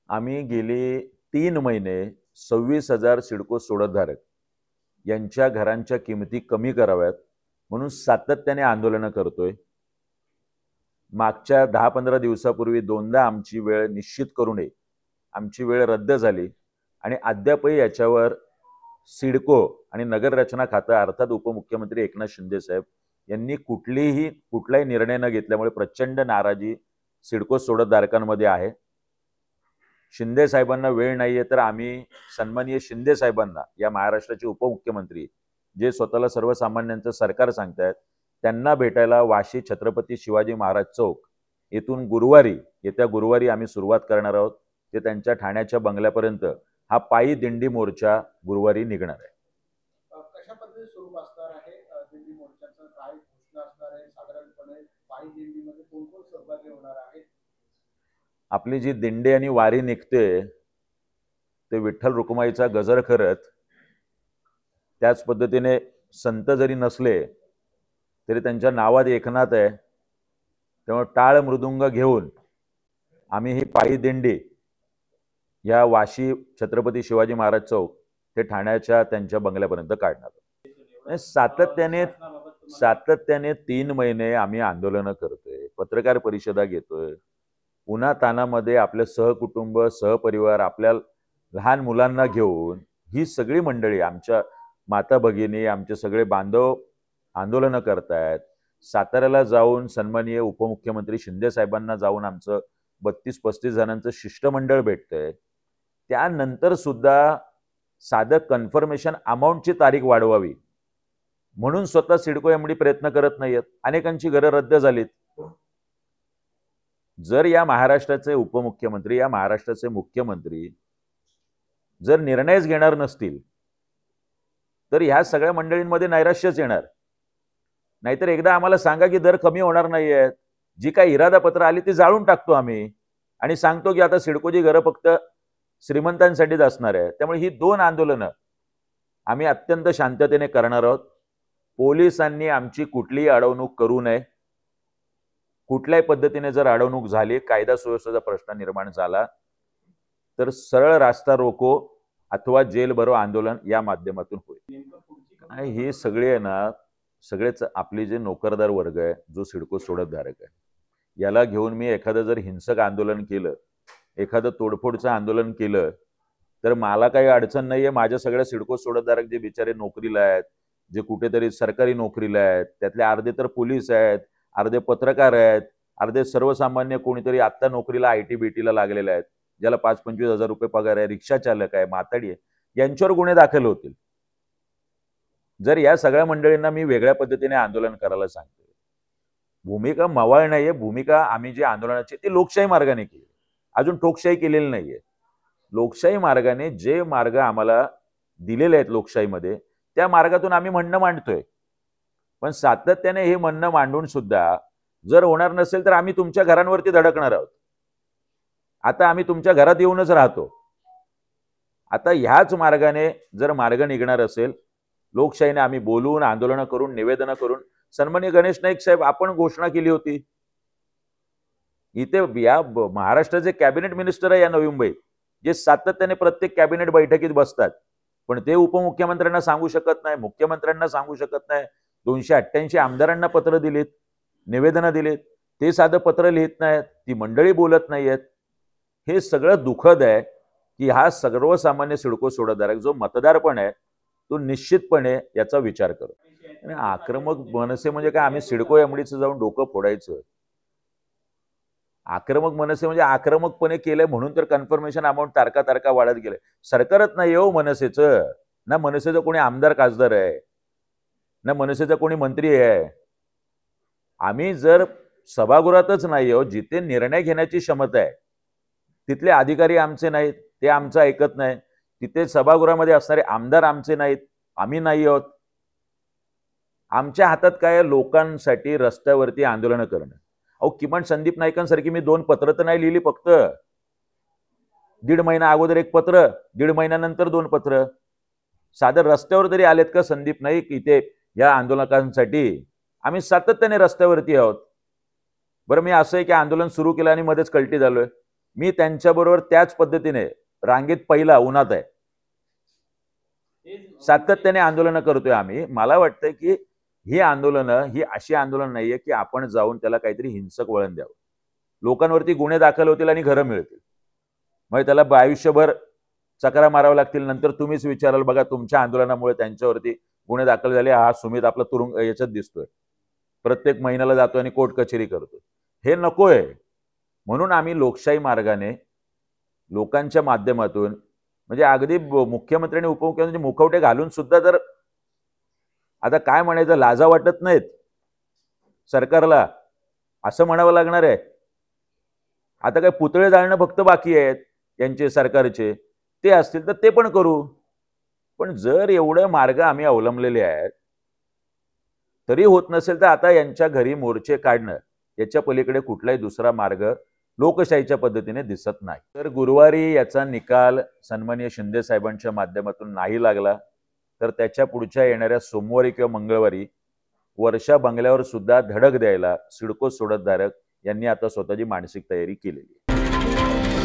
आम्ही गेले 3 महिने 26,000 सिडको सोडतधारक यांच्या घरांच्या किमती कमी कराव्यात म्हणून सातत्याने आंदोलनं करतोय। मागच्या 10-15 दिवसापूर्वी दोनदा आमची वेळ निश्चित करू नये, आमची वेळ रद्द झाली आणि अद्यापही याच्यावर सिडको आणि नगररचना खातं अर्थात उपमुख्यमंत्री एकनाथ शिंदे साहेब यांनी कुठलाही निर्णय न घेतल्यामुळे प्रचंड नाराजी सिडको सोडतधारकांमध्ये आहे। शिंदे साहेबांना वेळ नाहीये तर आम्ही सन्माननीय शिंदे साहेबांना, या महाराष्ट्राचे उपमुख्यमंत्री जे स्वतःला सर्वसामान्यांचं सरकार सांगतायत, त्यांना भेटायला वाशी छत्रपती शिवाजी महाराज चौक येथून येत्या गुरुवारी आम्ही सुरुवात करणार आहोत। ते त्यांच्या ठाण्याच्या बंगल्यापर्यंत हा पायी दिंडी मोर्चा गुरुवारी निघणार आहे। कशा पद्धतीने स्वरूप असणार आहे दिंडी मोर्चाचं, काय घोषणा असणार आहे, साधारणपणे पायी दिंडीमध्ये कोण कोण सहभागी होणार आहे? आपली जी दिंडी आणि वारी निघते ते विठ्ठल रुक्माईचा गजर करत, त्याच पद्धतीने संत जरी नसले तरी त्यांच्या नावात एकनाथ आहे, त्यामुळे टाळ मृदुंग घेऊन आम्ही ही पायी दिंडी या वाशी छत्रपती शिवाजी महाराज चौक ते ठाण्याच्या त्यांच्या बंगल्यापर्यंत काढणार। सातत्याने 3 महिने आम्ही आंदोलनं करतोय, पत्रकार परिषदा घेतोय, उन्हा तानामध्ये आपले सहकुटुंब सहपरिवार आपल्या लहान मुलांना घेऊन ही सगळी मंडळी, आमच्या माता भगिनी, आमचे सगळे बांधव आंदोलनं करतायत। साताऱ्याला जाऊन सन्माननीय उपमुख्यमंत्री शिंदे साहेबांना जाऊन आमचं 32-35 जणांचं शिष्टमंडळ भेटतंय। त्यानंतर सुद्धा साधं कन्फर्मेशन अमाऊंटची तारीख वाढवावी म्हणून स्वतः सिडको एमडी प्रयत्न करत नाहीयेत। अनेकांची घरं रद्द झालीत। जर या महाराष्ट्राचे उपमुख्यमंत्री, या महाराष्ट्राचे मुख्यमंत्री जर निर्णयच घेणार नसतील तर ह्या सगळ्या मंडळींमध्ये नैराश्यच येणार। नाहीतर एकदा आम्हाला सांगा की दर कमी होणार नाहीयेत, जी काही इरादा पत्र आली ती जाळून टाकतो आम्ही आणि सांगतो की आता सिडकोची घरं फक्त श्रीमंतांसाठीच असणार आहे। त्यामुळे ही 2 आंदोलनं आम्ही अत्यंत शांततेने करणार आहोत। पोलिसांनी आमची कुठलीही अडवणूक करू नये। कुठल्याही पद्धतीने जर अडवणूक झाली, कायदा सुव्यवस्थेचा प्रश्न निर्माण झाला तर सरळ रास्ता रोको अथवा जेल भरो आंदोलन या माध्यमातून होईल। आणि हे सगळे आहे ना, सगळेच आपले जे नोकरदार वर्ग आहे, जो सिडको सोडतधारक आहे, याला घेऊन मी एखादं जर हिंसक आंदोलन केलं, एखादं तोडफोडचं आंदोलन केलं तर मला काही अडचण नाहीये। माझ्या सगळ्या सिडको सोडतधारक जे बिचारे नोकरीला आहेत, जे कुठेतरी सरकारी नोकरीला आहेत, त्यातले अर्धे तर पोलीस आहेत, अर्धे पत्रकार आहेत, अर्धे सर्वसामान्य कोणीतरी आत्ता नोकरीला IT-BTला लागलेले आहेत, ज्याला 5-25 हजार रुपये पगार आहे, रिक्षा चालक आहे, माताडी आहे, यांच्यावर गुन्हे दाखल होतील जर या सगळ्या मंडळींना मी वेगळ्या पद्धतीने आंदोलन करायला सांगतो। भूमिका मवाळ नाहीये, भूमिका आम्ही जे आंदोलनाची ती लोकशाही मार्गाने केली, अजून ठोकशाही केलेली नाहीये। लोकशाही मार्गाने जे मार्ग आम्हाला दिलेले आहेत लोकशाहीमध्ये, त्या मार्गातून आम्ही म्हणणं मांडतोय। पण सातत्याने हे म्हणणं मांडून सुद्धा जर होणार नसेल तर आम्ही तुमच्या घरांवरती धडकणार आहोत। आता आम्ही तुमच्या घरात येऊनच राहतो। आता ह्याच मार्गाने जर मार्ग निघणार असेल, लोकशाहीने आम्ही बोलून, आंदोलनं करून, निवेदनं करून, सन्माननीय गणेश नाईक साहेब आपण घोषणा केली होती, इथे या महाराष्ट्राचे कॅबिनेट मिनिस्टर आहे या नवी मुंबईत, जे सातत्याने प्रत्येक कॅबिनेट बैठकीत बसतात, पण ते उपमुख्यमंत्र्यांना सांगू शकत नाही, मुख्यमंत्र्यांना सांगू शकत नाही। 288 आमदारांना पत्र दिलीत, निवेदनं दिलीत, ते साधं पत्र लिहित नाहीत, ती मंडळी बोलत नाहीयेत। हे सगळं दुःखद आहे की हा सर्वसामान्य सिडको सोडतधारक जो मतदार पण आहे तो निश्चितपणे याचा विचार करो। आणि आक्रमक मनसे म्हणजे काय, आम्ही सिडको एमडीचं जाऊन डोकं फोडायचं? आक्रमक मनसे म्हणजे आक्रमकपणे केलंय म्हणून तर कन्फर्मेशन अमाऊंट तारका वाढत गेले। सरकारच नाही हो मनसेचं, ना मनसेचं कोणी आमदार खासदार आहे, ना मनसेचा कोणी मंत्री आहे। आम्ही जर सभागृहातच नाही हो, जिथे निर्णय घेण्याची क्षमता आहे तिथले अधिकारी आमचे नाहीत, ते आमचं ऐकत नाही, तिथे सभागृहामध्ये असणारे आमदार आमचे नाहीत, आम्ही नाही आहोत। आमच्या हातात काय, लोकांसाठी रस्त्यावरती आंदोलनं करणं। अहो किमान संदीप नाईकांसारखी मी 2 पत्र तर नाही लिहिली, फक्त 1.5 महिना अगोदर 1 पत्र, 1.5 महिन्यानंतर 2 पत्र। साधं रस्त्यावर तरी आलेत का संदीप नाईक इथे या आंदोलकांसाठी? आम्ही सातत्याने रस्त्यावरती आहोत। बरं, मी असं आहे की आंदोलन सुरू केलं आणि मध्येच कल्टी झालोय? मी त्यांच्याबरोबर त्याच पद्धतीने रांगेत पहिला उन्हात आहे, सातत्याने आंदोलनं करतोय आम्ही. मला वाटतं की ही आंदोलनं ही अशी आंदोलन नाहीये की आपण जाऊन त्याला काहीतरी हिंसक वळण द्यावं. लोकांवरती गुन्हे दाखल होतील आणि घरं मिळतील, मग त्याला आयुष्यभर चकरा मारावं लागतील. नंतर तुम्हीच विचाराल, बघा तुमच्या आंदोलनामुळे त्यांच्यावरती गुन्हे दाखल झाले, हा सुमित आपला तुरुंग याच्यात दिसतोय, प्रत्येक महिन्याला जातो आणि कोर्ट कचेरी करतो. हे नकोय. म्हणून आम्ही लोकशाही मार्गाने लोकांच्या माध्यमातून, म्हणजे अगदी मुख्यमंत्री आणि उपमुख्यमंत्री मुखवटे घालून सुद्धा जर आता काय म्हणायचं, लाजा वाटत नाहीत सरकारला, असं म्हणावं लागणार आहे. आता काय पुतळे जाळणं फक्त बाकी आहेत यांचे सरकारचे, ते असतील तर ते पण करू. पण जर एवढे मार्ग आम्ही अवलंबलेले आहेत तरी होत नसेल तर आता यांच्या घरी मोर्चे काढणं याच्या पलीकडे कुठलाही दुसरा मार्ग लोकशाहीच्या पद्धतीने दिसत नाही. तर गुरुवारी याचा निकाल सन्माननीय शिंदे साहेबांच्या माध्यमातून नाही लागला तर त्याच्या पुढच्या येणाऱ्या सोमवारी किंवा मंगळवारी वर्षा बंगल्यावर सुद्धा धडक द्यायला सिडको सोडतधारक यांनी आता स्वतःची मानसिक तयारी केलेली आहे.